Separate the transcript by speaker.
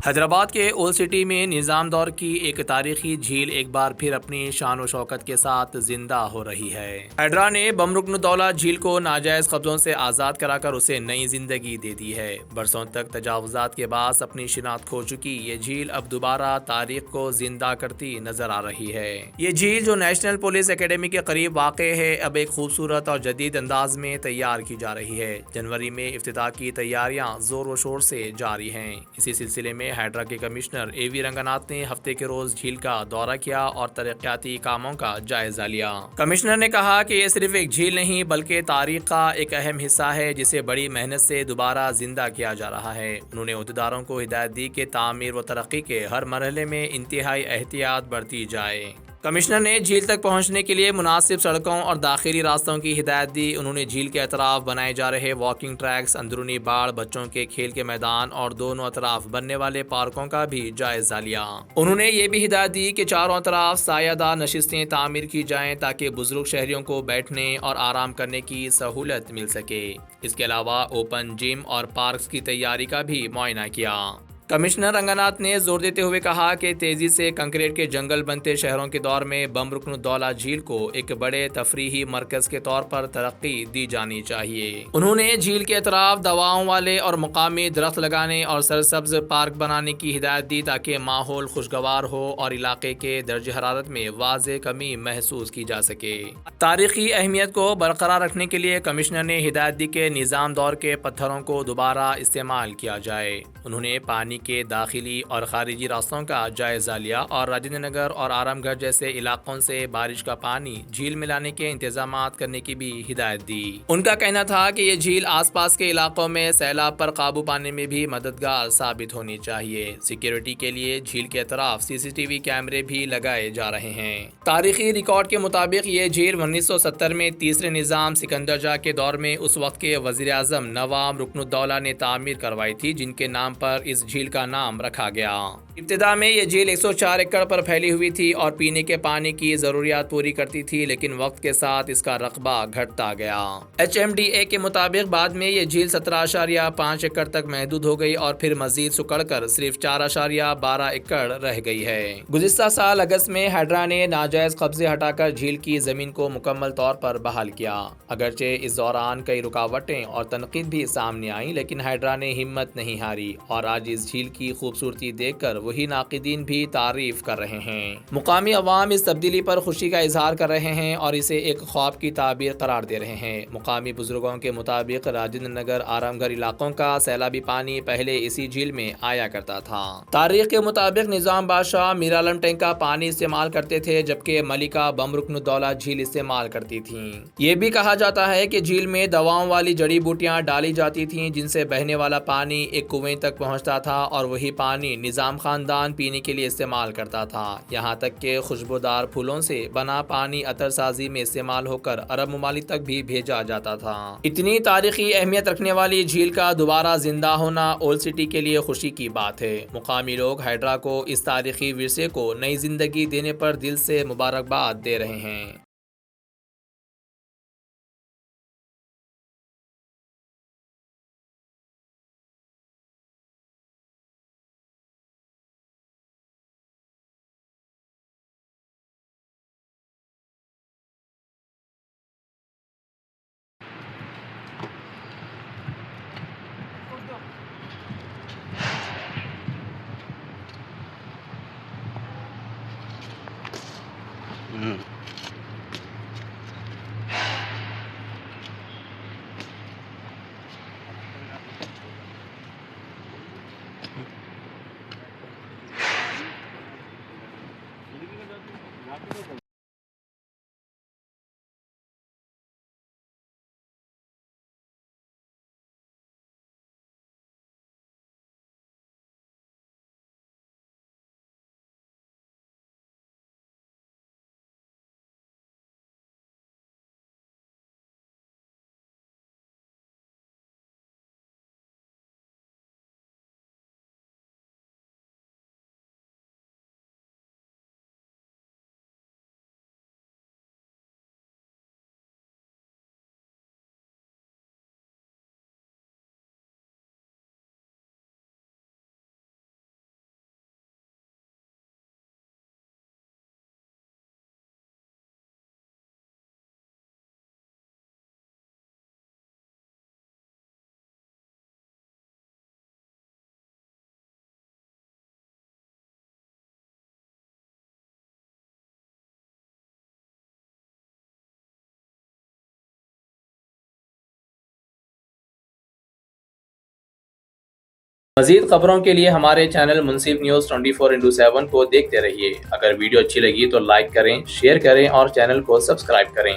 Speaker 1: حیدرآباد کے old city میں نظام دور کی ایک تاریخی جھیل ایک بار پھر اپنی شان و شوکت کے ساتھ زندہ ہو رہی ہے۔ ہیڈرا نے بم رکن الدولہ جھیل کو ناجائز قبضوں سے آزاد کرا کر اسے نئی زندگی دے دی ہے۔ برسوں تک تجاوزات کے بعد اپنی شناخت کھو چکی یہ جھیل اب دوبارہ تاریخ کو زندہ کرتی نظر آ رہی ہے۔ یہ جھیل جو نیشنل پولیس اکیڈمی کے قریب واقع ہے، اب ایک خوبصورت اور جدید انداز میں تیار کی جا رہی ہے۔ جنوری میں افتتاح کی تیاریاں زور و شور سے جاری ہیں۔ اسی سلسلے میں ہیڈرا کے کمشنر اے وی رنگناتھ نے ہفتے کے روز جھیل کا دورہ کیا اور ترقیاتی کاموں کا جائزہ لیا۔ کمشنر نے کہا کہ یہ صرف ایک جھیل نہیں بلکہ تاریخ کا ایک اہم حصہ ہے جسے بڑی محنت سے دوبارہ زندہ کیا جا رہا ہے۔ انہوں نے عہدیداروں کو ہدایت دی کہ تعمیر و ترقی کے ہر مرحلے میں انتہائی احتیاط برتی جائے۔ کمشنر نے جھیل تک پہنچنے کے لیے مناسب سڑکوں اور داخلی راستوں کی ہدایت دی۔ انہوں نے جھیل کے اطراف بنائے جا رہے واکنگ ٹریکس، اندرونی باڑ، بچوں کے کھیل کے میدان اور دونوں اطراف بننے والے پارکوں کا بھی جائزہ لیا۔ انہوں نے یہ بھی ہدایت دی کہ چاروں طرف سایہ دار نشستیں تعمیر کی جائیں تاکہ بزرگ شہریوں کو بیٹھنے اور آرام کرنے کی سہولت مل سکے۔ اس کے علاوہ اوپن جم اور پارکس کی تیاری کا بھی معائنہ کیا۔ کمشنر رنگناتھ نے زور دیتے ہوئے کہا کہ تیزی سے کنکریٹ کے جنگل بنتے شہروں کے دور میں بم رکن الدولہ جھیل کو ایک بڑے تفریحی مرکز کے طور پر ترقی دی جانی چاہیے۔ انہوں نے جھیل کے اطراف دواؤں والے اور مقامی درخت لگانے اور سرسبز پارک بنانے کی ہدایت دی تاکہ ماحول خوشگوار ہو اور علاقے کے درجہ حرارت میں واضح کمی محسوس کی جا سکے۔ تاریخی اہمیت کو برقرار رکھنے کے لیے کمشنر نے ہدایت دی کہ نظام دور کے پتھروں کو دوبارہ استعمال کیا جائے۔ انہوں نے پانی کے داخلی اور خارجی راستوں کا جائزہ لیا اور راجندر نگر اور آرام گڑھ جیسے علاقوں سے بارش کا پانی جھیل میں لانے کے انتظامات کرنے کی بھی ہدایت دی۔ ان کا کہنا تھا کہ یہ جھیل آس پاس کے علاقوں میں سیلاب پر قابو پانے میں بھی مددگار ثابت ہونی چاہیے۔ سیکیورٹی کے لیے جھیل کے اطراف CCTV کیمرے بھی لگائے جا رہے ہیں۔ تاریخی ریکارڈ کے مطابق یہ جھیل 1970 میں تیسرے نظام سکندر جاہ کے دور میں اس وقت کے وزیر اعظم نواب رکن الدولہ نے تعمیر کروائی تھی، جن کے نام پر اس جھیل کا نام رکھا گیا۔ ابتدا میں یہ جھیل 104 ایکڑ پر پھیلی ہوئی تھی اور پینے کے پانی کی ضروریات پوری کرتی تھی، لیکن وقت کے ساتھ اس کا رقبہ گھٹتا گیا۔ HMDA کے مطابق بعد میں یہ جھیل 17.5 ایکڑ تک محدود ہو گئی اور پھر مزید سکڑ کر صرف 4.12 ایکڑ رہ گئی ہے۔ گزشتہ سال اگست میں ہیڈرا نے ناجائز قبضے ہٹا کر جھیل کی زمین کو مکمل طور پر بحال کیا۔ اگرچہ اس دوران کئی رکاوٹیں اور تنقید بھی سامنے آئیں، لیکن ہیڈرا نے ہمت نہیں ہاری اور آج اس جھیل کی خوبصورتی دیکھ کر وہی ناقدین بھی تعریف کر رہے ہیں۔ مقامی عوام اس تبدیلی پر خوشی کا اظہار کر رہے ہیں اور اسے ایک خواب کی تعبیر قرار دے رہے ہیں۔ مقامی بزرگوں کے مطابق راجندر نگر آرام گڑھ علاقوں کا سیلابی پانی پہلے اسی جھیل میں آیا کرتا تھا۔ تاریخ کے مطابق نظام بادشاہ میر عالم ٹینک کا پانی استعمال کرتے تھے، جبکہ ملکہ بم رکن الدولہ جھیل استعمال کرتی تھیں۔ یہ بھی کہا جاتا ہے کہ جھیل میں دواؤں والی جڑی بوٹیاں ڈالی جاتی تھیں، جن سے بہنے والا پانی ایک کنویں تک پہنچتا تھا اور وہی پانی نظام خاندان پینے کے لیے استعمال کرتا تھا۔ یہاں تک کہ خوشبودار پھولوں سے بنا پانی عطر سازی میں استعمال ہو کر عرب ممالک تک بھی بھیجا جاتا تھا۔ اتنی تاریخی اہمیت رکھنے والی جھیل کا دوبارہ زندہ ہونا اولڈ سٹی کے لیے خوشی کی بات ہے۔ مقامی لوگ ہیڈرا کو اس تاریخی ورثے کو نئی زندگی دینے پر دل سے مبارکباد دے رہے ہیں۔ مزید خبروں کے لیے ہمارے چینل منصف نیوز 24/7 کو دیکھتے رہیے۔ اگر ویڈیو اچھی لگی تو لائک کریں، شیئر کریں اور چینل کو سبسکرائب کریں۔